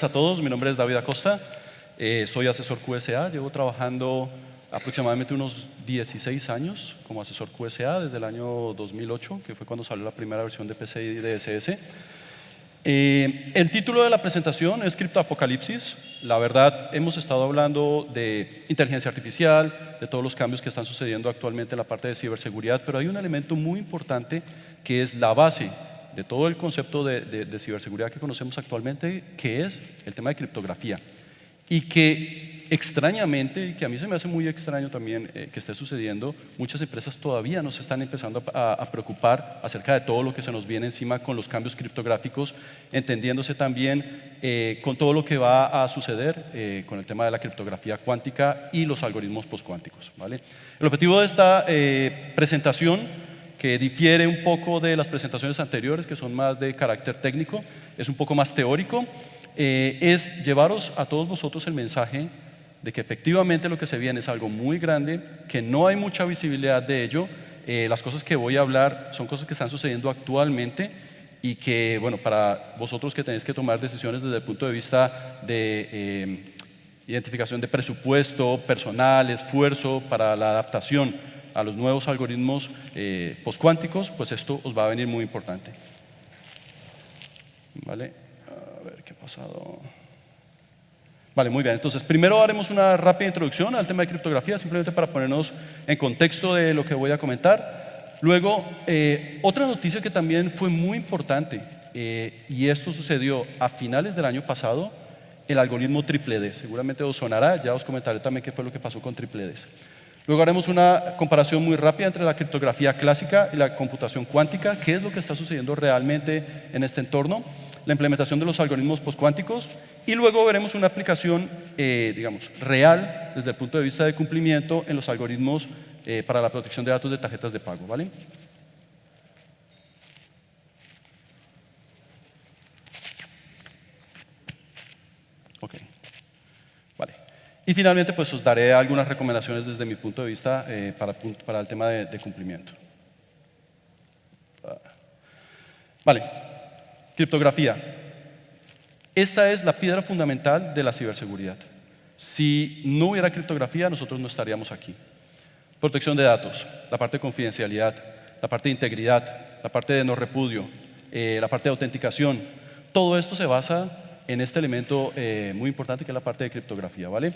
tardes a todos, mi nombre es David Acosta, soy asesor QSA, llevo trabajando aproximadamente unos 16 años como asesor QSA desde el año 2008, que fue cuando salió la primera versión de PCI DSS. El título de la presentación es Criptoapocalipsis. La verdad, hemos estado hablando de inteligencia artificial, de todos los cambios que están sucediendo actualmente en la parte de ciberseguridad, pero hay un elemento muy importante que es la base de todo el concepto de ciberseguridad que conocemos actualmente, que es el tema de criptografía. Y que extrañamente, y que a mí se me hace muy extraño también que esté sucediendo, muchas empresas todavía no se están empezando a preocupar acerca de todo lo que se nos viene encima con los cambios criptográficos, entendiéndose también con todo lo que va a suceder con el tema de la criptografía cuántica y los algoritmos postcuánticos, ¿vale? El objetivo de esta presentación, que difiere un poco de las presentaciones anteriores, que son más de carácter técnico, es un poco más teórico, es llevaros a todos vosotros el mensaje de que efectivamente lo que se viene es algo muy grande, que no hay mucha visibilidad de ello. Las cosas que voy a hablar son cosas que están sucediendo actualmente y que, bueno, para vosotros que tenéis que tomar decisiones desde el punto de vista de identificación de presupuesto, personal, esfuerzo para la adaptación a los nuevos algoritmos postcuánticos, pues esto os va a venir muy importante. ¿Vale? A ver qué ha pasado. Vale, muy bien. Entonces, primero haremos una rápida introducción al tema de criptografía, simplemente para ponernos en contexto de lo que voy a comentar. Luego, otra noticia que también fue muy importante, y esto sucedió a finales del año pasado, el algoritmo triple D. Seguramente os sonará, ya os comentaré también qué fue lo que pasó con triple D. Luego haremos una comparación muy rápida entre la criptografía clásica y la computación cuántica, qué es lo que está sucediendo realmente en este entorno, la implementación de los algoritmos postcuánticos, y luego veremos una aplicación, digamos, real desde el punto de vista de cumplimiento en los algoritmos para la protección de datos de tarjetas de pago, ¿vale? Ok. Vale. Y finalmente, pues os daré algunas recomendaciones desde mi punto de vista para el tema de cumplimiento. Vale. Criptografía. Esta es la piedra fundamental de la ciberseguridad. Si no hubiera criptografía, nosotros no estaríamos aquí. Protección de datos, la parte de confidencialidad, la parte de integridad, la parte de no repudio, la parte de autenticación. Todo esto se basa en este elemento muy importante que es la parte de criptografía, ¿vale?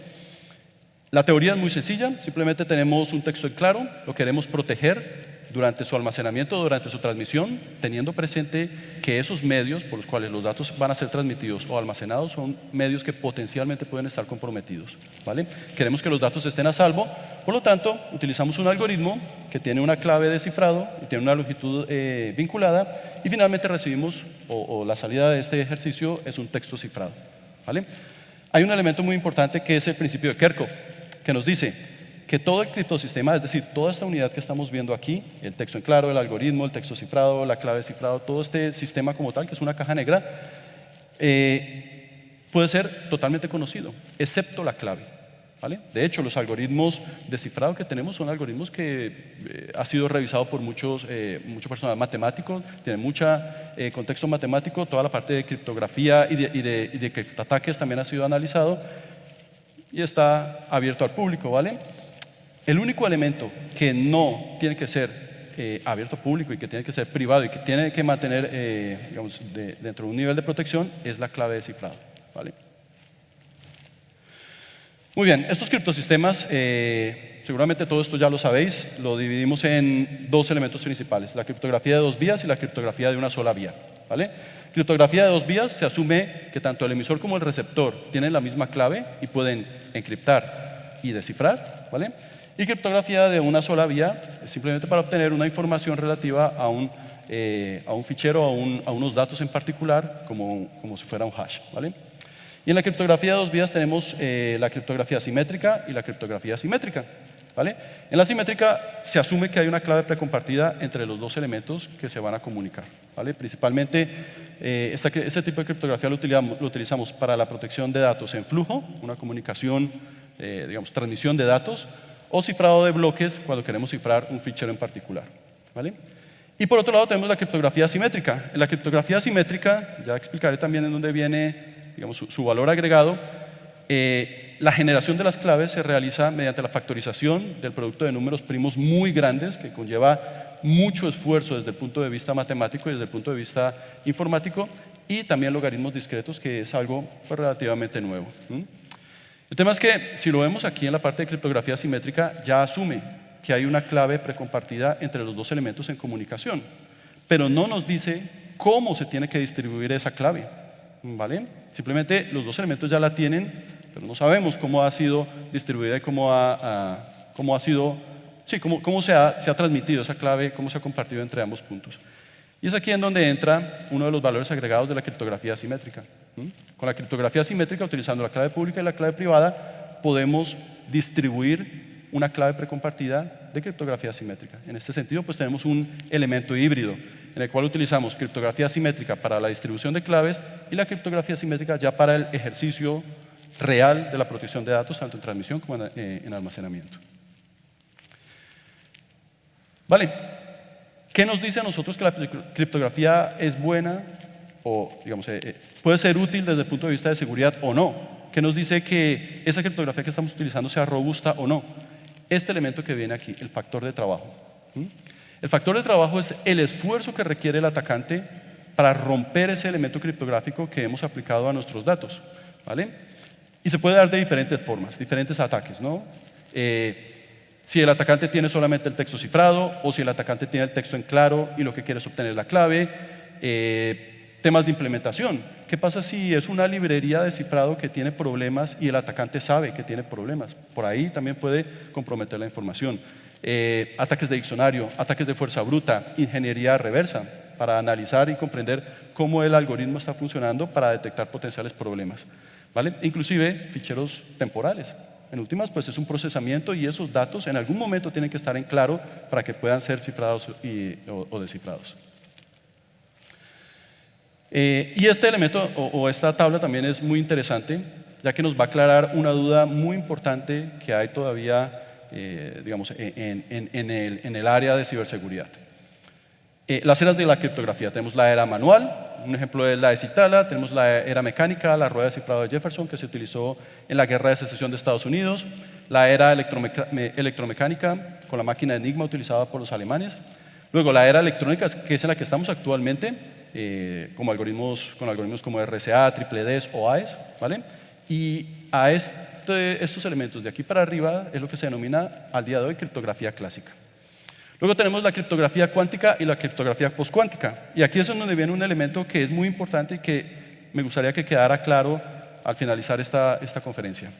La teoría es muy sencilla, simplemente tenemos un texto en claro, lo queremos proteger durante su almacenamiento, durante su transmisión, teniendo presente que esos medios por los cuales los datos van a ser transmitidos o almacenados son medios que potencialmente pueden estar comprometidos, ¿vale? Queremos que los datos estén a salvo, por lo tanto, utilizamos un algoritmo que tiene una clave de cifrado y tiene una longitud vinculada, y finalmente recibimos, o la salida de este ejercicio es un texto cifrado, ¿vale? Hay un elemento muy importante que es el principio de Kerckhoff, que nos dice que todo el criptosistema, es decir, toda esta unidad que estamos viendo aquí, el texto en claro, el algoritmo, el texto cifrado, la clave de cifrado, todo este sistema como tal, que es una caja negra, puede ser totalmente conocido, excepto la clave, ¿vale? De hecho, los algoritmos de cifrado que tenemos son algoritmos que ha sido revisado por mucho personal matemático, tienen mucho contexto matemático, toda la parte de criptografía y de criptoataques también ha sido analizado y está abierto al público, ¿vale? El único elemento que no tiene que ser abierto al público y que tiene que ser privado y que tiene que mantener digamos, dentro de un nivel de protección es la clave de cifrado, ¿vale? Muy bien, estos criptosistemas, seguramente todo esto ya lo sabéis, lo dividimos en dos elementos principales, la criptografía de dos vías y la criptografía de una sola vía, ¿vale? Criptografía de dos vías se asume que tanto el emisor como el receptor tienen la misma clave y pueden encriptar y descifrar, ¿vale? Y criptografía de una sola vía es simplemente para obtener una información relativa a un fichero, a unos datos en particular, como si fuera un hash, ¿vale? Y en la criptografía de dos vías tenemos la criptografía simétrica y la criptografía asimétrica, ¿vale? En la simétrica se asume que hay una clave precompartida entre los dos elementos que se van a comunicar, ¿vale? Principalmente este tipo de criptografía lo utilizamos para la protección de datos en flujo, una comunicación, digamos, transmisión de datos, o cifrado de bloques cuando queremos cifrar un fichero en particular, ¿vale? Y por otro lado tenemos la criptografía asimétrica. En la criptografía asimétrica, ya explicaré también en dónde viene digamos, su valor agregado, la generación de las claves se realiza mediante la factorización del producto de números primos muy grandes, que conlleva mucho esfuerzo desde el punto de vista matemático y desde el punto de vista informático, y también logaritmos discretos, que es algo pues, relativamente nuevo. El tema es que, si lo vemos aquí en la parte de criptografía simétrica, ya asume que hay una clave precompartida entre los dos elementos en comunicación, pero no nos dice cómo se tiene que distribuir esa clave, ¿vale? Simplemente los dos elementos ya la tienen, pero no sabemos cómo ha sido distribuida y cómo se ha transmitido esa clave, cómo se ha compartido entre ambos puntos. Y es aquí en donde entra uno de los valores agregados de la criptografía simétrica. Con la criptografía simétrica, utilizando la clave pública y la clave privada, podemos distribuir una clave precompartida de criptografía simétrica. En este sentido, pues tenemos un elemento híbrido en el cual utilizamos criptografía simétrica para la distribución de claves y la criptografía simétrica ya para el ejercicio real de la protección de datos, tanto en transmisión como en almacenamiento. Vale, ¿qué nos dice a nosotros que la criptografía es buena o, digamos, puede ser útil desde el punto de vista de seguridad o no? ¿Qué nos dice que esa criptografía que estamos utilizando sea robusta o no? Este elemento que viene aquí, el factor de trabajo. El factor de trabajo es el esfuerzo que requiere el atacante para romper ese elemento criptográfico que hemos aplicado a nuestros datos, ¿vale? Y se puede dar de diferentes formas, diferentes ataques, ¿no? Si el atacante tiene solamente el texto cifrado o si el atacante tiene el texto en claro y lo que quiere es obtener la clave. Temas de implementación. ¿Qué pasa si es una librería de cifrado que tiene problemas y el atacante sabe que tiene problemas? Por ahí también puede comprometer la información. Ataques de diccionario, ataques de fuerza bruta, ingeniería reversa, para analizar y comprender cómo el algoritmo está funcionando para detectar potenciales problemas, ¿vale? Inclusive ficheros temporales. En últimas, pues es un procesamiento y esos datos en algún momento tienen que estar en claro para que puedan ser cifrados o descifrados. Y este elemento o esta tabla también es muy interesante, ya que nos va a aclarar una duda muy importante que hay todavía, digamos, en el área de ciberseguridad. Las eras de la criptografía. Tenemos la era manual, un ejemplo es la de Citala, tenemos la era mecánica, la rueda de cifrado de Jefferson, que se utilizó en la Guerra de Secesión de Estados Unidos, la era electromecánica, con la máquina Enigma utilizada por los alemanes, luego la era electrónica, que es en la que estamos actualmente, con algoritmos como RSA, DDoS o AES, ¿vale? Y a estos elementos de aquí para arriba es lo que se denomina al día de hoy criptografía clásica. Luego tenemos la criptografía cuántica y la criptografía postcuántica. Y aquí es donde viene un elemento que es muy importante y que me gustaría que quedara claro al finalizar esta conferencia.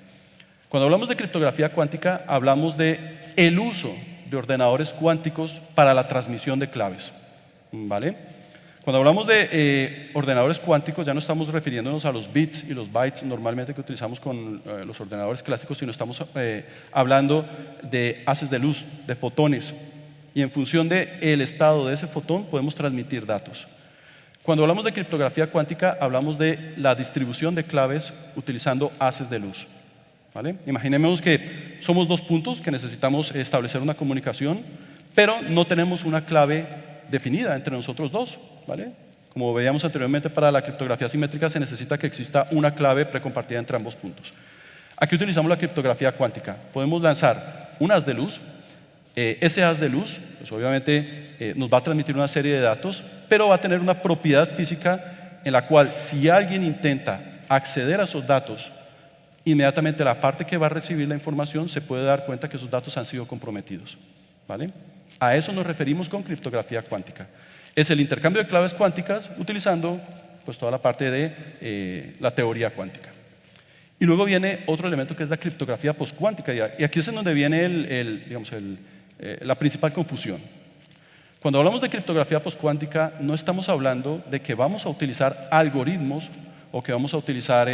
Cuando hablamos de criptografía cuántica, hablamos de el uso de ordenadores cuánticos para la transmisión de claves, ¿vale? Cuando hablamos de ordenadores cuánticos, ya no estamos refiriéndonos a los bits y los bytes normalmente que utilizamos con los ordenadores clásicos, sino estamos hablando de haces de luz, de fotones. Y en función del estado de ese fotón podemos transmitir datos. Cuando hablamos de criptografía cuántica, hablamos de la distribución de claves utilizando haces de luz, ¿vale? Imaginemos que somos dos puntos que necesitamos establecer una comunicación, pero no tenemos una clave definida entre nosotros dos, ¿vale? Como veíamos anteriormente, para la criptografía simétrica se necesita que exista una clave precompartida entre ambos puntos. Aquí utilizamos la criptografía cuántica. Podemos lanzar un haz de luz. Ese haz de luz, pues obviamente nos va a transmitir una serie de datos, pero va a tener una propiedad física en la cual si alguien intenta acceder a esos datos, inmediatamente la parte que va a recibir la información se puede dar cuenta que esos datos han sido comprometidos, ¿vale? A eso nos referimos con criptografía cuántica. Es el intercambio de claves cuánticas utilizando pues, toda la parte de la teoría cuántica. Y luego viene otro elemento que es la criptografía postcuántica, y aquí es en donde viene la principal confusión. Cuando hablamos de criptografía postcuántica, no estamos hablando de que vamos a utilizar algoritmos o que vamos a utilizar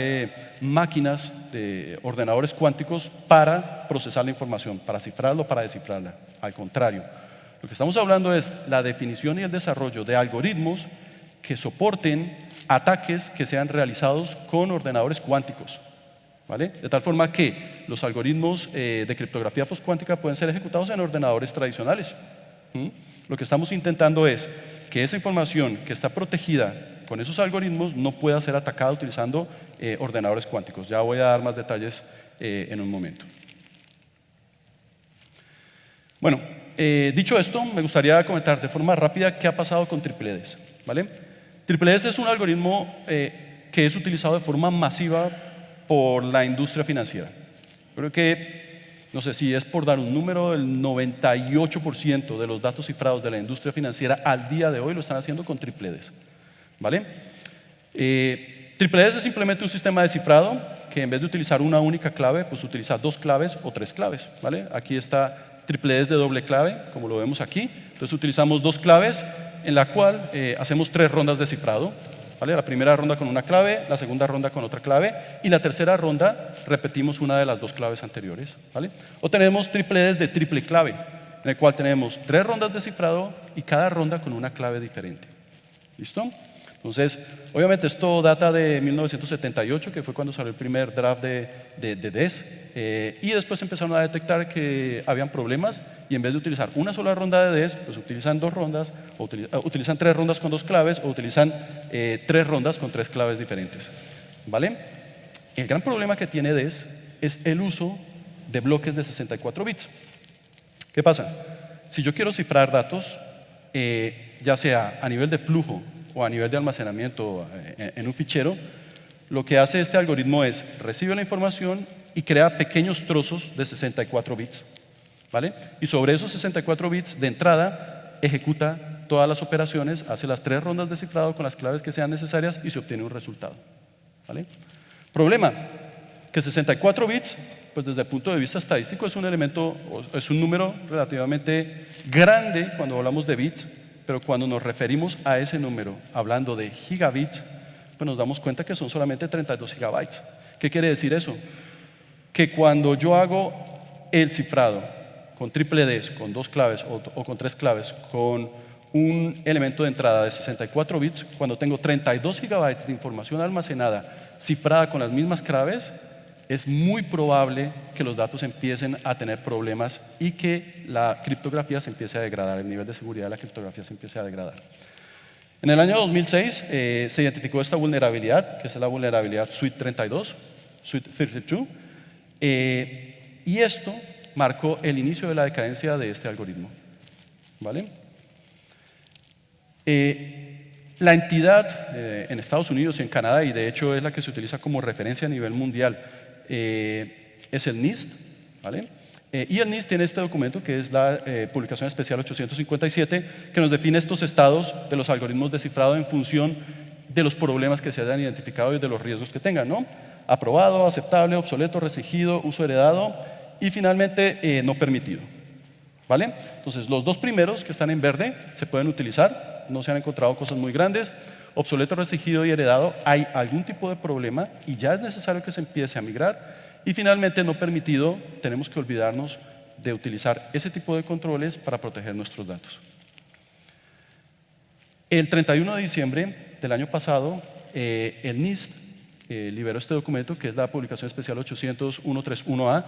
máquinas de ordenadores cuánticos para procesar la información, para cifrarla o para descifrarla. Al contrario, lo que estamos hablando es la definición y el desarrollo de algoritmos que soporten ataques que sean realizados con ordenadores cuánticos, ¿vale? De tal forma que los algoritmos de criptografía postcuántica pueden ser ejecutados en ordenadores tradicionales. Lo que estamos intentando es que esa información que está protegida con esos algoritmos no pueda ser atacada utilizando ordenadores cuánticos. Ya voy a dar más detalles en un momento. Bueno, dicho esto, me gustaría comentar de forma rápida qué ha pasado con TripleDES, ¿vale? TripleDES es un algoritmo que es utilizado de forma masiva por la industria financiera. Creo que, no sé si es por dar un número, el 98% de los datos cifrados de la industria financiera al día de hoy lo están haciendo con TripleDES, ¿vale? TripleDES es simplemente un sistema de cifrado que en vez de utilizar una única clave, pues utiliza 2 claves o 3 claves, ¿vale? Aquí está TripleDES de doble clave, como lo vemos aquí. Entonces utilizamos 2 claves en la cual hacemos 3 rondas de cifrado, ¿vale? La primera ronda con una clave, la segunda ronda con otra clave y la tercera ronda repetimos una de las 2 claves anteriores, ¿vale? O tenemos TripleDES de triple clave, en el cual tenemos 3 rondas de cifrado y cada ronda con una clave diferente. ¿Listo? Entonces, obviamente esto data de 1978, que fue cuando salió el primer draft de DES, y después empezaron a detectar que habían problemas y en vez de utilizar una sola ronda de DES, pues utilizan 2 rondas, o utilizan 3 rondas con 2 claves, o utilizan 3 rondas con 3 claves diferentes, ¿vale? El gran problema que tiene DES es el uso de bloques de 64 bits. ¿Qué pasa? Si yo quiero cifrar datos, ya sea a nivel de flujo o a nivel de almacenamiento en un fichero, lo que hace este algoritmo es recibe la información y crea pequeños trozos de 64 bits, ¿vale? Y sobre esos 64 bits de entrada ejecuta todas las operaciones, hace las 3 rondas de cifrado con las claves que sean necesarias y se obtiene un resultado, ¿vale? Problema, que 64 bits, pues desde el punto de vista estadístico es un elemento, es un número relativamente grande cuando hablamos de bits, pero cuando nos referimos a ese número, hablando de gigabits, pues nos damos cuenta que son solamente 32 gigabytes. ¿Qué quiere decir eso? Que cuando yo hago el cifrado con TripleDES, con 2 claves o con 3 claves, con un elemento de entrada de 64 bits, cuando tengo 32 gigabytes de información almacenada cifrada con las mismas claves, es muy probable que los datos empiecen a tener problemas y que la criptografía se empiece a degradar, el nivel de seguridad de la criptografía se empiece a degradar. En el año 2006 se identificó esta vulnerabilidad, que es la vulnerabilidad Suite 32, y esto marcó el inicio de la decadencia de este algoritmo, ¿vale? La entidad en Estados Unidos y en Canadá, y de hecho es la que se utiliza como referencia a nivel mundial, es el NIST, ¿vale? Y el NIST tiene este documento que es la publicación especial 857 que nos define estos estados de los algoritmos de cifrado en función de los problemas que se hayan identificado y de los riesgos que tengan, ¿no? Aprobado, aceptable, obsoleto, restringido, uso heredado y finalmente no permitido, ¿vale? Entonces los 2 primeros que están en verde se pueden utilizar, no se han encontrado cosas muy grandes. Obsoleto, restringido y heredado, hay algún tipo de problema y ya es necesario que se empiece a migrar. Y finalmente, no permitido, tenemos que olvidarnos de utilizar ese tipo de controles para proteger nuestros datos. El 31 de diciembre del año pasado, el NIST liberó este documento, que es la publicación especial 800.131A,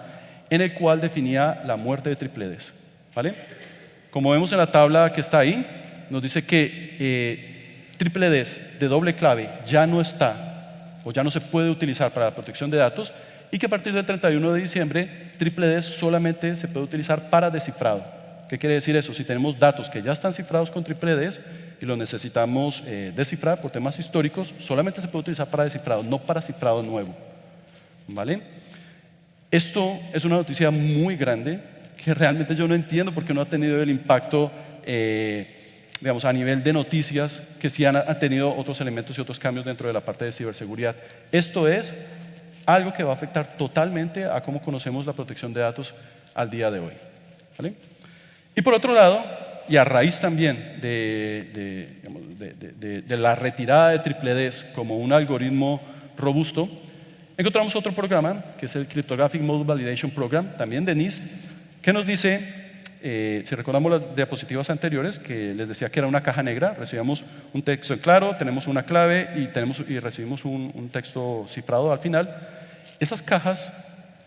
en el cual definía la muerte de TripleDES, ¿vale? Como vemos en la tabla que está ahí, nos dice que TripleDES de doble clave ya no está o ya no se puede utilizar para la protección de datos y que a partir del 31 de diciembre TripleDES solamente se puede utilizar para descifrado. ¿Qué quiere decir eso? Si tenemos datos que ya están cifrados con TripleDES y los necesitamos descifrar por temas históricos, solamente se puede utilizar para descifrado, no para cifrado nuevo, ¿vale? Esto es una noticia muy grande que realmente yo no entiendo por qué no ha tenido el impacto digamos, a nivel de noticias que sí han tenido otros elementos y otros cambios dentro de la parte de ciberseguridad. Esto es algo que va a afectar totalmente a cómo conocemos la protección de datos al día de hoy, ¿vale? Y por otro lado, y a raíz también de la retirada de TripleDES como un algoritmo robusto, encontramos otro programa que es el Cryptographic Mode Validation Program, también de NIST, que nos dice, si recordamos las diapositivas anteriores, que les decía que era una caja negra, recibimos un texto en claro, tenemos una clave y recibimos un texto cifrado al final. Esas cajas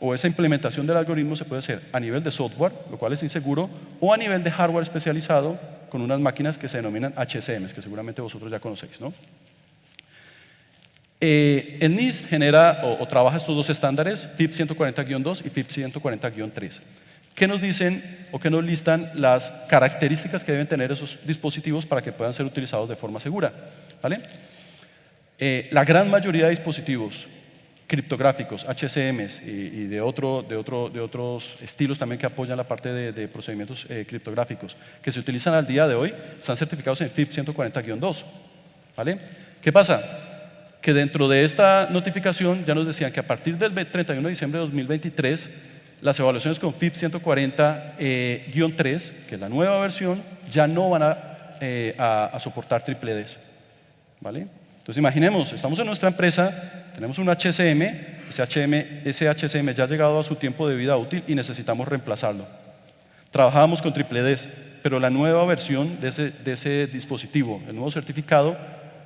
o esa implementación del algoritmo se puede hacer a nivel de software, lo cual es inseguro, o a nivel de hardware especializado con unas máquinas que se denominan HSMs, que seguramente vosotros ya conocéis, ¿no? El NIST genera o trabaja estos dos estándares, FIPS 140-2 y FIPS 140-3. ¿Qué nos dicen o qué nos listan las características que deben tener esos dispositivos para que puedan ser utilizados de forma segura? ¿Vale? La gran mayoría de dispositivos criptográficos, HCMs y de otros estilos también que apoyan la parte de procedimientos criptográficos que se utilizan al día de hoy están certificados en FIPS 140-2. ¿Vale? ¿Qué pasa? Que dentro de esta notificación ya nos decían que a partir del 31 de diciembre de 2023 las evaluaciones con FIPS 140-3, que es la nueva versión, ya no van a soportar triple Ds. ¿Vale? Entonces imaginemos, estamos en nuestra empresa, tenemos un HCM, ese HCM ya ha llegado a su tiempo de vida útil y necesitamos reemplazarlo. Trabajábamos con triple Ds, pero la nueva versión de ese dispositivo, el nuevo certificado,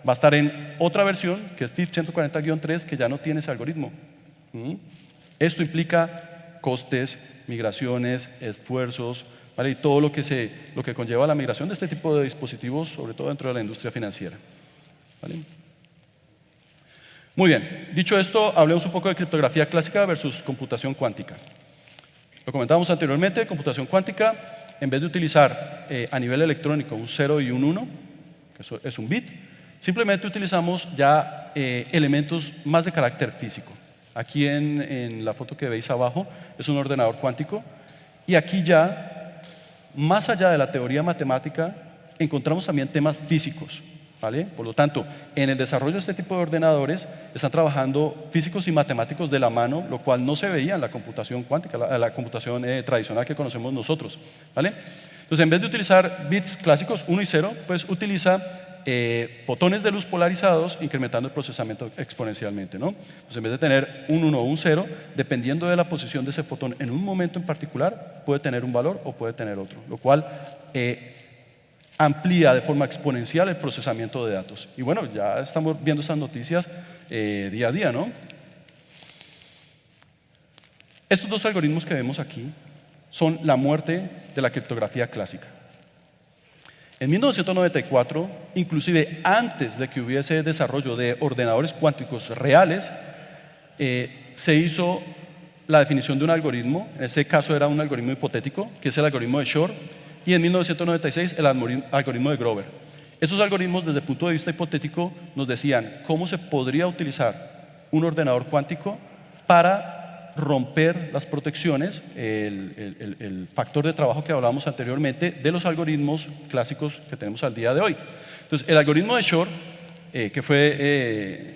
va a estar en otra versión, que es FIPS 140-3, que ya no tiene ese algoritmo. Esto implica costes, migraciones, esfuerzos, ¿vale? Y todo lo que conlleva la migración de este tipo de dispositivos, sobre todo dentro de la industria financiera. ¿Vale? Muy bien, dicho esto, hablemos un poco de criptografía clásica versus computación cuántica. Lo comentábamos anteriormente, computación cuántica, en vez de utilizar a nivel electrónico un 0 y un 1, que eso es un bit, simplemente utilizamos ya elementos más de carácter físico. Aquí en la foto que veis abajo es un ordenador cuántico y aquí ya, más allá de la teoría matemática, encontramos también temas físicos. ¿Vale? Por lo tanto, en el desarrollo de este tipo de ordenadores están trabajando físicos y matemáticos de la mano, lo cual no se veía en la computación cuántica, la computación tradicional que conocemos nosotros. ¿Vale? Entonces, en vez de utilizar bits clásicos 1 y 0, pues utiliza fotones de luz polarizados, incrementando el procesamiento exponencialmente, ¿no? Entonces, en vez de tener un 1 o un 0, dependiendo de la posición de ese fotón en un momento en particular, puede tener un valor o puede tener otro, lo cual amplía de forma exponencial el procesamiento de datos. Y bueno, ya estamos viendo estas noticias día a día, ¿no? Estos dos algoritmos que vemos aquí son la muerte de la criptografía clásica. En 1994, inclusive antes de que hubiese desarrollo de ordenadores cuánticos reales, se hizo la definición de un algoritmo, en este caso era un algoritmo hipotético, que es el algoritmo de Shor, y en 1996 el algoritmo de Grover. Esos algoritmos desde el punto de vista hipotético nos decían cómo se podría utilizar un ordenador cuántico para romper las protecciones, el factor de trabajo que hablábamos anteriormente de los algoritmos clásicos que tenemos al día de hoy. Entonces, el algoritmo de Shor, que fue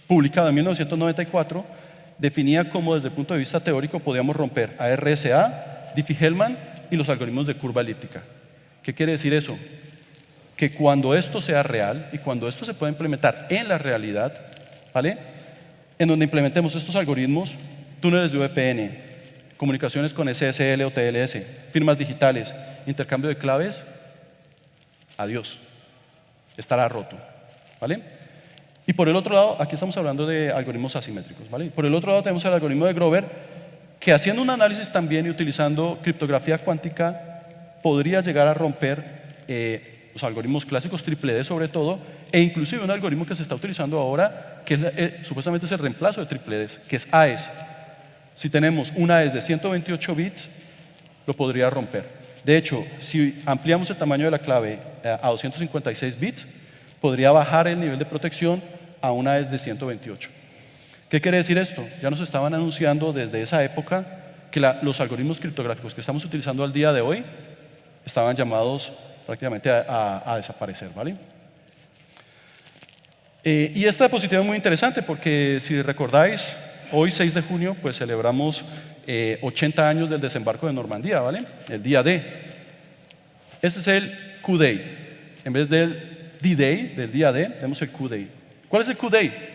publicado en 1994, definía cómo desde el punto de vista teórico podíamos romper a RSA, Diffie-Hellman y los algoritmos de curva elíptica. ¿Qué quiere decir eso? Que cuando esto sea real y cuando esto se pueda implementar en la realidad, ¿vale? En donde implementemos estos algoritmos, túneles de VPN, comunicaciones con SSL o TLS, firmas digitales, intercambio de claves, adiós, estará roto, ¿vale? Y por el otro lado, aquí estamos hablando de algoritmos asimétricos, ¿vale? Por el otro lado tenemos el algoritmo de Grover, que haciendo un análisis también y utilizando criptografía cuántica podría llegar a romper los algoritmos clásicos triple D sobre todo, e inclusive un algoritmo que se está utilizando ahora que supuestamente es el reemplazo de triple D, que es AES. Si tenemos un AES de 128 bits, lo podría romper. De hecho, si ampliamos el tamaño de la clave a 256 bits, podría bajar el nivel de protección a un AES de 128. ¿Qué quiere decir esto? Ya nos estaban anunciando desde esa época que los algoritmos criptográficos que estamos utilizando al día de hoy estaban llamados prácticamente a desaparecer, ¿vale? Y esta diapositiva es muy interesante porque si recordáis, hoy 6 de junio pues celebramos 80 años del desembarco de Normandía, ¿vale? El día D. Este es el Q-Day. En vez del D-Day, del día D, tenemos el Q-Day. ¿Cuál es el Q-Day?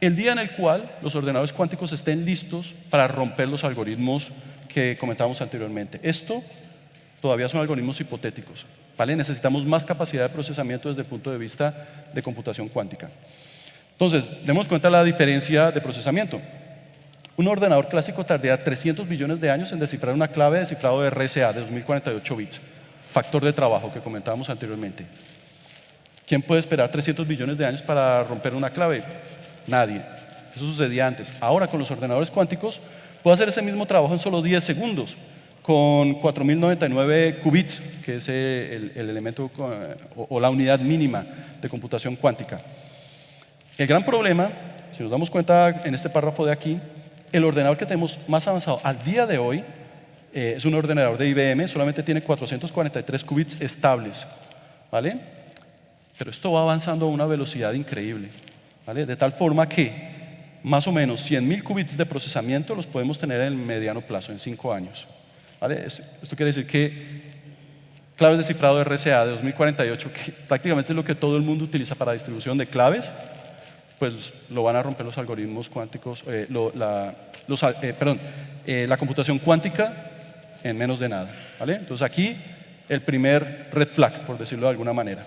El día en el cual los ordenadores cuánticos estén listos para romper los algoritmos que comentábamos anteriormente. Esto todavía son algoritmos hipotéticos, ¿vale? Necesitamos más capacidad de procesamiento desde el punto de vista de computación cuántica. Entonces, demos cuenta de la diferencia de procesamiento. Un ordenador clásico tardaría 300 billones de años en descifrar una clave de cifrado de RSA de 2048 bits, factor de trabajo que comentábamos anteriormente. ¿Quién puede esperar 300 billones de años para romper una clave? Nadie. Eso sucedía antes. Ahora con los ordenadores cuánticos puedo hacer ese mismo trabajo en solo 10 segundos con 4099 qubits, que es el elemento o la unidad mínima de computación cuántica. El gran problema, si nos damos cuenta en este párrafo de aquí, el ordenador que tenemos más avanzado al día de hoy es un ordenador de IBM, solamente tiene 443 qubits estables, ¿vale? Pero esto va avanzando a una velocidad increíble, ¿vale? De tal forma que más o menos 100.000 qubits de procesamiento los podemos tener en el mediano plazo, en 5 años, ¿vale? Esto quiere decir que claves de cifrado RSA de 2048, que prácticamente es lo que todo el mundo utiliza para distribución de claves, pues lo van a romper los algoritmos cuánticos, la computación cuántica en menos de nada, ¿vale? Entonces aquí el primer red flag, por decirlo de alguna manera.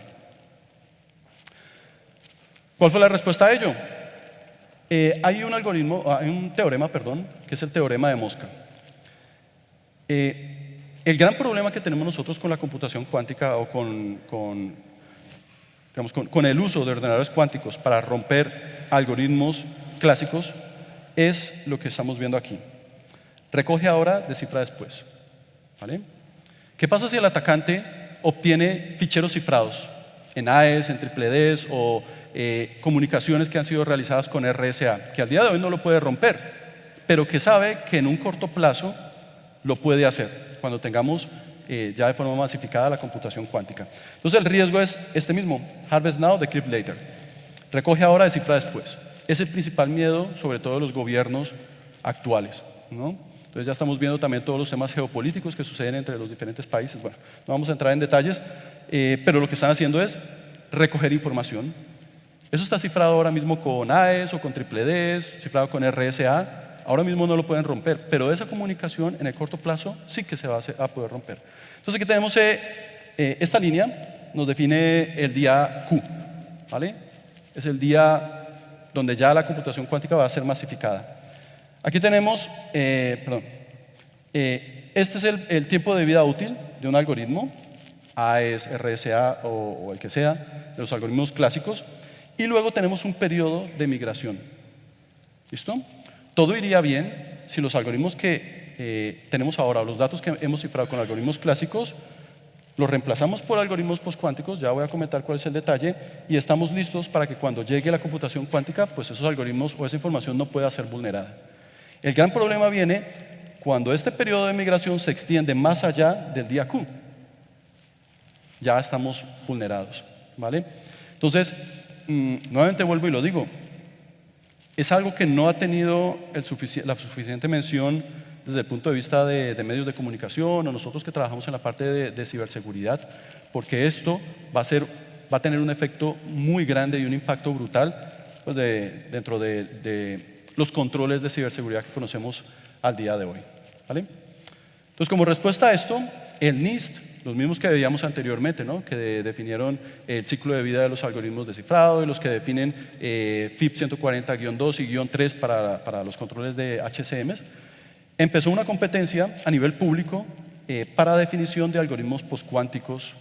¿Cuál fue la respuesta a ello? Hay un teorema, que es el teorema de Mosca. El gran problema que tenemos nosotros con la computación cuántica o con el uso de ordenadores cuánticos para romper algoritmos clásicos es lo que estamos viendo aquí. Recoge ahora, descifra después, ¿vale? ¿Qué pasa si el atacante obtiene ficheros cifrados en AES, en TDDs o comunicaciones que han sido realizadas con RSA, que al día de hoy no lo puede romper, pero que sabe que en un corto plazo lo puede hacer cuando tengamos ya de forma masificada la computación cuántica? Entonces el riesgo es este mismo: harvest now, decrypt later. Recoge ahora, descifra después. Es el principal miedo, sobre todo de los gobiernos actuales, ¿no? Entonces ya estamos viendo también todos los temas geopolíticos que suceden entre los diferentes países. Bueno, no vamos a entrar en detalles, pero lo que están haciendo es recoger información. Eso está cifrado ahora mismo con AES o con TDDs, cifrado con RSA. Ahora mismo no lo pueden romper, pero esa comunicación en el corto plazo sí que se va a poder romper. Entonces aquí tenemos esta línea, nos define el día Q, ¿vale? Es el día donde ya la computación cuántica va a ser masificada. Aquí tenemos, este es el tiempo de vida útil de un algoritmo, AES, RSA o el que sea, de los algoritmos clásicos, y luego tenemos un periodo de migración. ¿Listo? Todo iría bien si los algoritmos que tenemos ahora, o los datos que hemos cifrado con algoritmos clásicos, los reemplazamos por algoritmos postcuánticos. Ya voy a comentar cuál es el detalle, y estamos listos para que cuando llegue la computación cuántica, pues esos algoritmos o esa información no pueda ser vulnerada. El gran problema viene cuando este periodo de migración se extiende más allá del día Q. Ya estamos vulnerados, ¿vale? Entonces, nuevamente vuelvo y lo digo, es algo que no ha tenido la suficiente mención desde el punto de vista de medios de comunicación o nosotros que trabajamos en la parte de ciberseguridad, porque esto va a tener un efecto muy grande y un impacto brutal pues, dentro de los controles de ciberseguridad que conocemos al día de hoy, ¿vale? Entonces, como respuesta a esto, el NIST, los mismos que veíamos anteriormente, ¿no? Que definieron el ciclo de vida de los algoritmos de cifrado y los que definen FIP 140-2 y -3 para los controles de HCMs, empezó una competencia a nivel público para definición de algoritmos postcuánticos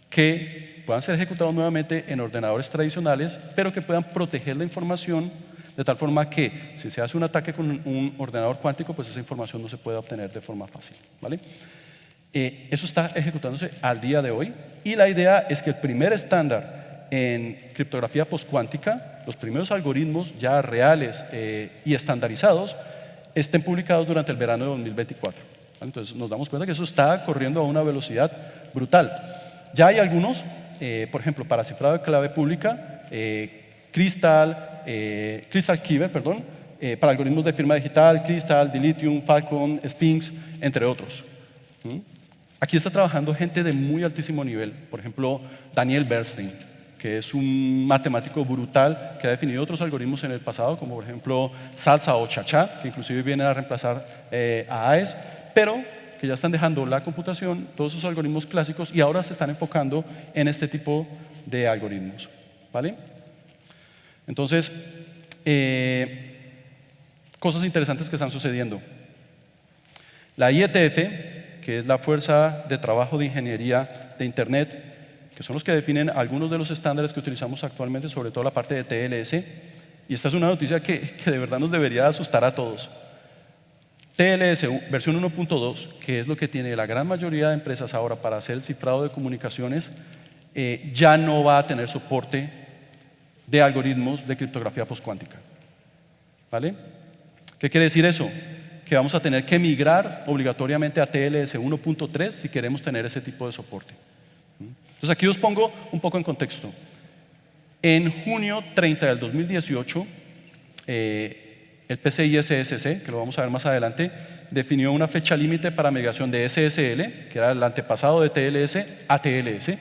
que puedan ser ejecutados nuevamente en ordenadores tradicionales, pero que puedan proteger la información de tal forma que si se hace un ataque con un ordenador cuántico, pues esa información no se puede obtener de forma fácil, ¿vale? Eso está ejecutándose al día de hoy, y la idea es que el primer estándar en criptografía postcuántica, los primeros algoritmos ya reales y estandarizados, estén publicados durante el verano de 2024. ¿Vale? Entonces nos damos cuenta que eso está corriendo a una velocidad brutal. Ya hay algunos, por ejemplo, para cifrado de clave pública, Crystal Kyber, para algoritmos de firma digital, Crystal, Dilithium, Falcon, Sphinx, entre otros. Aquí está trabajando gente de muy altísimo nivel, por ejemplo, Daniel Bernstein, que es un matemático brutal que ha definido otros algoritmos en el pasado, como por ejemplo Salsa o Cha-Cha, que inclusive vienen a reemplazar a AES, pero que ya están dejando la computación, todos esos algoritmos clásicos, y ahora se están enfocando en este tipo de algoritmos, ¿vale? Entonces, cosas interesantes que están sucediendo. La IETF, que es la Fuerza de Trabajo de Ingeniería de Internet, que son los que definen algunos de los estándares que utilizamos actualmente, sobre todo la parte de TLS. Y esta es una noticia que de verdad nos debería asustar a todos. TLS versión 1.2, que es lo que tiene la gran mayoría de empresas ahora para hacer el cifrado de comunicaciones, ya no va a tener soporte de algoritmos de criptografía postcuántica. ¿Vale? ¿Qué quiere decir eso? Que vamos a tener que migrar obligatoriamente a TLS 1.3 si queremos tener ese tipo de soporte. Entonces aquí os pongo un poco en contexto. En junio 30 del 2018, el PCI SSC, que lo vamos a ver más adelante, definió una fecha límite para migración de SSL, que era el antepasado de TLS, a TLS,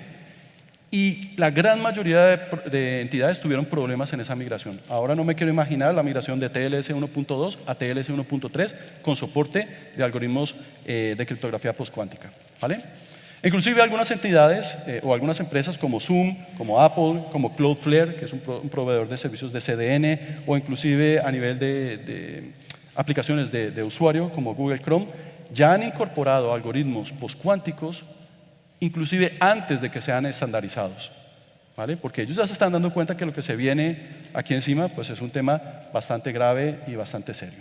y la gran mayoría de entidades tuvieron problemas en esa migración. Ahora no me quiero imaginar la migración de TLS 1.2 a TLS 1.3 con soporte de algoritmos de criptografía postcuántica. ¿Vale? Inclusive algunas entidades o algunas empresas como Zoom, como Apple, como Cloudflare, que es un proveedor de servicios de CDN, o inclusive a nivel de aplicaciones de usuario como Google Chrome, ya han incorporado algoritmos postcuánticos inclusive antes de que sean estandarizados, ¿vale? Porque ellos ya se están dando cuenta que lo que se viene aquí encima pues es un tema bastante grave y bastante serio.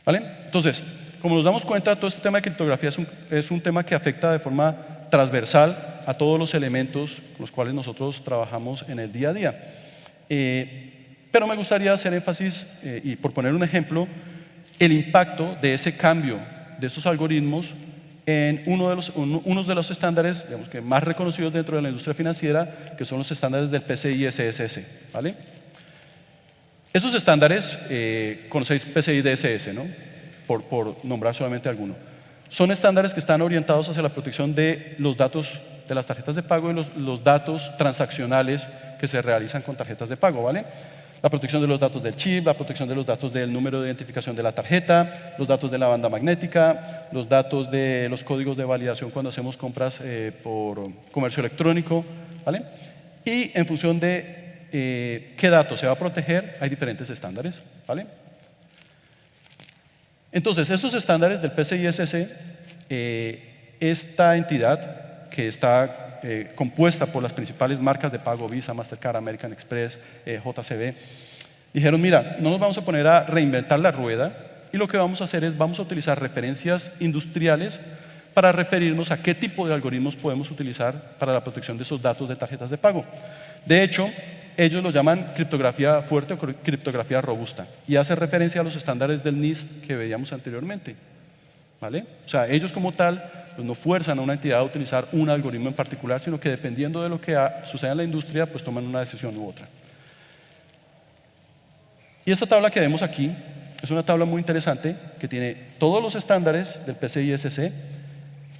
¿Vale? Entonces, como nos damos cuenta, todo este tema de criptografía es un tema que afecta de forma transversal a todos los elementos con los cuales nosotros trabajamos en el día a día. Pero me gustaría hacer énfasis, y por poner un ejemplo, el impacto de ese cambio de esos algoritmos en unos de los estándares, digamos, que más reconocidos dentro de la industria financiera, que son los estándares del PCI SSC. ¿Vale? Esos estándares, conocéis PCI DSS, ¿no? Por nombrar solamente alguno. Son estándares que están orientados hacia la protección de los datos de las tarjetas de pago y los datos transaccionales que se realizan con tarjetas de pago, ¿vale? La protección de los datos del chip, la protección de los datos del número de identificación de la tarjeta, los datos de la banda magnética, los datos de los códigos de validación cuando hacemos compras por comercio electrónico, ¿vale? Y en función de qué datos se va a proteger, hay diferentes estándares, ¿vale? Entonces, esos estándares del PCI-SC, esta entidad que está compuesta por las principales marcas de pago, Visa, Mastercard, American Express, JCB, dijeron, mira, no nos vamos a poner a reinventar la rueda y lo que vamos a hacer es, vamos a utilizar referencias industriales para referirnos a qué tipo de algoritmos podemos utilizar para la protección de esos datos de tarjetas de pago. De hecho, ellos lo llaman criptografía fuerte o criptografía robusta y hace referencia a los estándares del NIST que veíamos anteriormente. ¿Vale? O sea, ellos como tal pues no fuerzan a una entidad a utilizar un algoritmo en particular, sino que dependiendo de lo que suceda en la industria, pues toman una decisión u otra. Y esta tabla que vemos aquí es una tabla muy interesante que tiene todos los estándares del PCI-SC,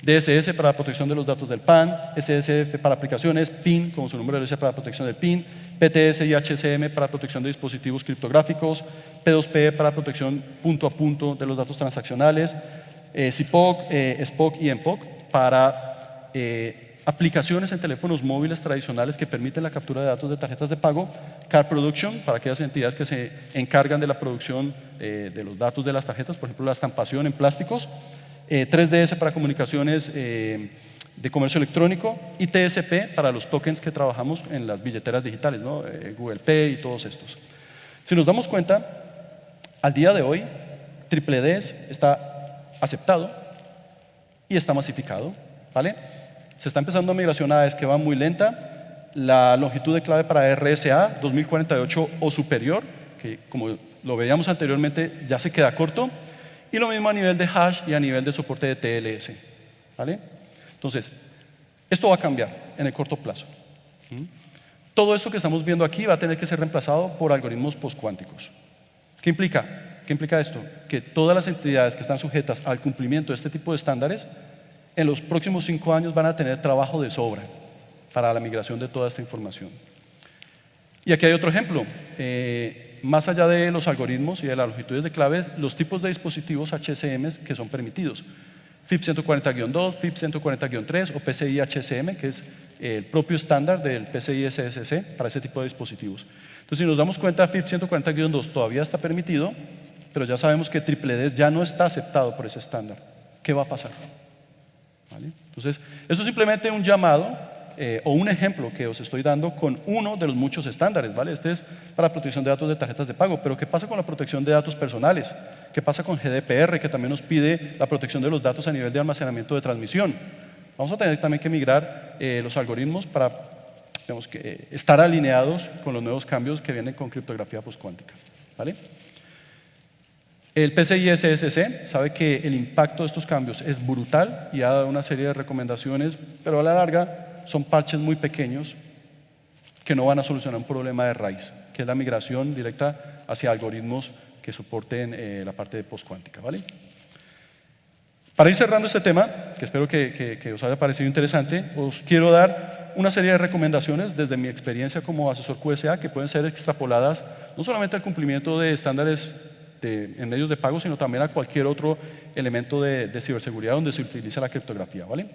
DSS para la protección de los datos del PAN, SSF para aplicaciones, PIN, como su nombre lo dice, para la protección del PIN, PTS y HCM para protección de dispositivos criptográficos, P2P para protección punto a punto de los datos transaccionales, CIPOC, SPOC y MPOC para aplicaciones en teléfonos móviles tradicionales que permiten la captura de datos de tarjetas de pago, Card Production para aquellas entidades que se encargan de la producción de los datos de las tarjetas, por ejemplo la estampación en plásticos, 3DS para comunicaciones de comercio electrónico y TSP para los tokens que trabajamos en las billeteras digitales, ¿no? Google Pay y todos estos. Si nos damos cuenta, al día de hoy, TripleDS está aceptado y está masificado, ¿vale? Se está empezando a migración a AES que va muy lenta, la longitud de clave para RSA 2048 o superior, que como lo veíamos anteriormente ya se queda corto, y lo mismo a nivel de hash y a nivel de soporte de TLS, ¿vale? Entonces, esto va a cambiar en el corto plazo. Todo esto que estamos viendo aquí va a tener que ser reemplazado por algoritmos postcuánticos. ¿Qué implica? ¿Qué implica esto? Que todas las entidades que están sujetas al cumplimiento de este tipo de estándares, en los próximos 5 años van a tener trabajo de sobra para la migración de toda esta información. Y aquí hay otro ejemplo. Más allá de los algoritmos y de las longitudes de claves, los tipos de dispositivos HCM que son permitidos. FIP 140-2, FIP 140-3 o PCI HCM, que es el propio estándar del PCI SSC para ese tipo de dispositivos. Entonces, si nos damos cuenta, FIP 140-2 todavía está permitido, pero ya sabemos que TripleDS ya no está aceptado por ese estándar. ¿Qué va a pasar? ¿Vale? Entonces, esto es simplemente un llamado o un ejemplo que os estoy dando con uno de los muchos estándares, ¿vale? Este es para protección de datos de tarjetas de pago, pero ¿qué pasa con la protección de datos personales? ¿Qué pasa con GDPR, que también nos pide la protección de los datos a nivel de almacenamiento de transmisión? Vamos a tener también que migrar los algoritmos para, digamos, que estar alineados con los nuevos cambios que vienen con criptografía postcuántica, ¿vale? El PCI SSC sabe que el impacto de estos cambios es brutal y ha dado una serie de recomendaciones, pero a la larga son parches muy pequeños que no van a solucionar un problema de raíz, que es la migración directa hacia algoritmos que soporten la parte de postcuántica, ¿vale? Para ir cerrando este tema, que espero que os haya parecido interesante, os quiero dar una serie de recomendaciones desde mi experiencia como asesor QSA que pueden ser extrapoladas no solamente al cumplimiento de estándares en medios de pago, sino también a cualquier otro elemento de ciberseguridad donde se utiliza la criptografía, ¿vale?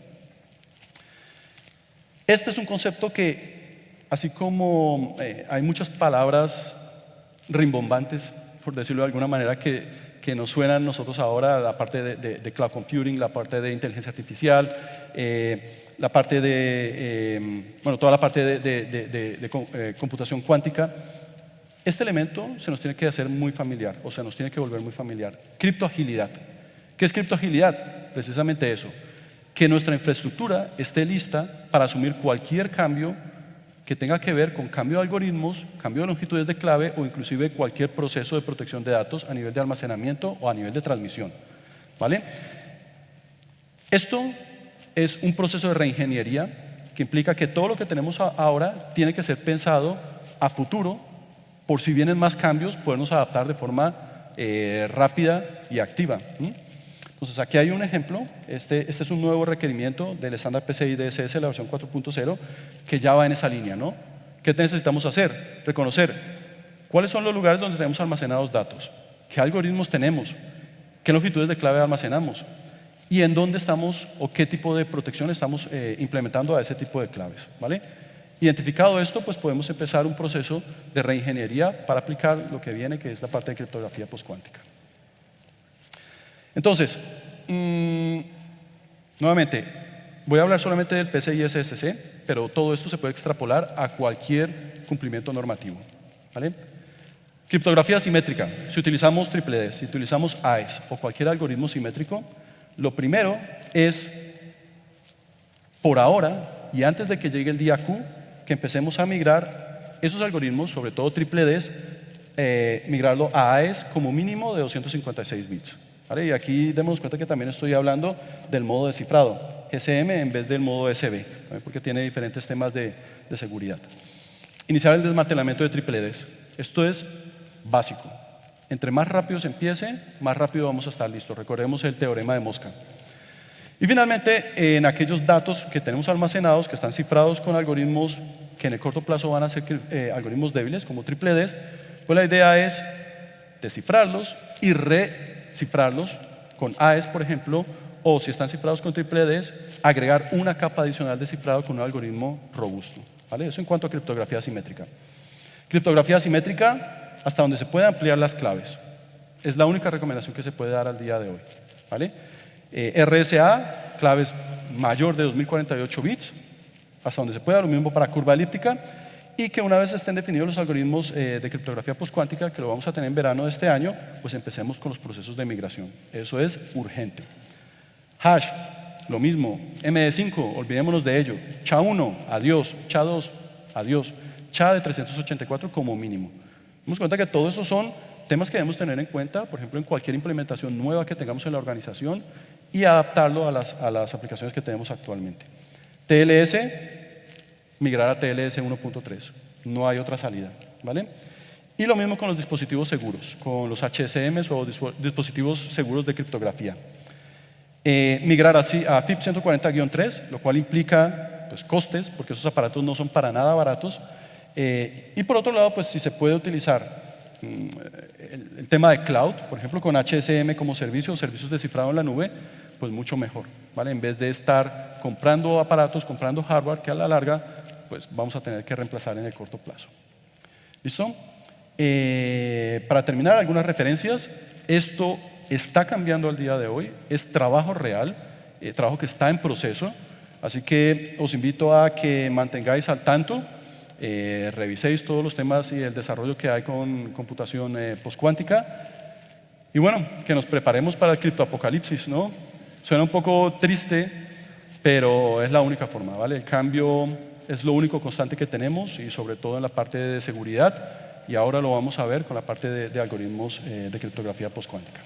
Este es un concepto que, así como hay muchas palabras rimbombantes, por decirlo de alguna manera, que nos suenan nosotros ahora, la parte de cloud computing, la parte de inteligencia artificial, la parte bueno, toda la parte de computación cuántica. Este elemento se nos tiene que hacer muy familiar, o sea, nos tiene que volver muy familiar. Criptoagilidad. ¿Qué es criptoagilidad? Precisamente eso, que nuestra infraestructura esté lista para asumir cualquier cambio que tenga que ver con cambio de algoritmos, cambio de longitudes de clave o inclusive cualquier proceso de protección de datos a nivel de almacenamiento o a nivel de transmisión, ¿vale? Esto es un proceso de reingeniería que implica que todo lo que tenemos ahora tiene que ser pensado a futuro, por si vienen más cambios, podernos adaptar de forma rápida y activa. Entonces, aquí hay un ejemplo. Este es un nuevo requerimiento del estándar PCI DSS, la versión 4.0, que ya va en esa línea, ¿no? ¿Qué necesitamos hacer? Reconocer cuáles son los lugares donde tenemos almacenados datos, qué algoritmos tenemos, qué longitudes de clave almacenamos y en dónde estamos o qué tipo de protección estamos implementando a ese tipo de claves, ¿vale? Identificado esto, pues podemos empezar un proceso de reingeniería para aplicar lo que viene, que es la parte de criptografía postcuántica. Entonces, nuevamente, voy a hablar solamente del PCI SSC, pero todo esto se puede extrapolar a cualquier cumplimiento normativo, ¿vale? Criptografía simétrica. Si utilizamos triple D, si utilizamos AES o cualquier algoritmo simétrico, lo primero es, por ahora, y antes de que llegue el día Q, que empecemos a migrar esos algoritmos, sobre todo triple Ds, migrarlo a AES como mínimo de 256 bits. ¿Vale? Y aquí demos cuenta que también estoy hablando del modo de cifrado, GCM en vez del modo SB, ¿vale? Porque tiene diferentes temas de seguridad. Iniciar el desmantelamiento de triple Ds. Esto es básico. Entre más rápido se empiece, más rápido vamos a estar listos. Recordemos el teorema de Mosca. Y finalmente, en aquellos datos que tenemos almacenados, que están cifrados con algoritmos que en el corto plazo van a ser algoritmos débiles, como triple Ds, pues la idea es descifrarlos y recifrarlos con AES, por ejemplo, o si están cifrados con triple Ds, agregar una capa adicional de cifrado con un algoritmo robusto, ¿vale? Eso en cuanto a criptografía simétrica. Criptografía simétrica, hasta donde se puede ampliar las claves. Es la única recomendación que se puede dar al día de hoy, ¿vale? RSA, claves mayor de 2048 bits, hasta donde se pueda, lo mismo para curva elíptica, y que una vez estén definidos los algoritmos de criptografía postcuántica, que lo vamos a tener en verano de este año, pues empecemos con los procesos de migración. Eso es urgente. Hash, lo mismo. MD5, olvidémonos de ello. SHA-1, adiós. SHA-2, adiós. SHA de 384 como mínimo. Damos cuenta que todo eso son temas que debemos tener en cuenta, por ejemplo, en cualquier implementación nueva que tengamos en la organización y adaptarlo a las aplicaciones que tenemos actualmente. TLS, migrar a TLS 1.3. No hay otra salida, ¿vale? Y lo mismo con los dispositivos seguros, con los HSMs o dispositivos seguros de criptografía. Migrar así a FIP 140-3, lo cual implica pues, costes, porque esos aparatos no son para nada baratos. Y por otro lado, pues si se puede utilizar el tema de cloud, por ejemplo, con HSM como servicio o servicios de cifrado en la nube, pues mucho mejor, ¿vale? En vez de estar comprando aparatos, comprando hardware que a la larga, pues vamos a tener que reemplazar en el corto plazo. ¿Listo? Para terminar, algunas referencias. Esto está cambiando al día de hoy, es trabajo real, trabajo que está en proceso. Así que os invito a que mantengáis al tanto, reviséis todos los temas y el desarrollo que hay con computación postcuántica. Y bueno, que nos preparemos para el criptoapocalipsis, ¿no? Suena un poco triste, pero es la única forma, ¿vale? El cambio es lo único constante que tenemos y sobre todo en la parte de seguridad, y ahora lo vamos a ver con la parte de algoritmos de criptografía postcuántica.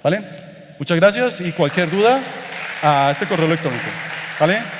¿Vale? Muchas gracias y cualquier duda a este correo electrónico. ¿Vale?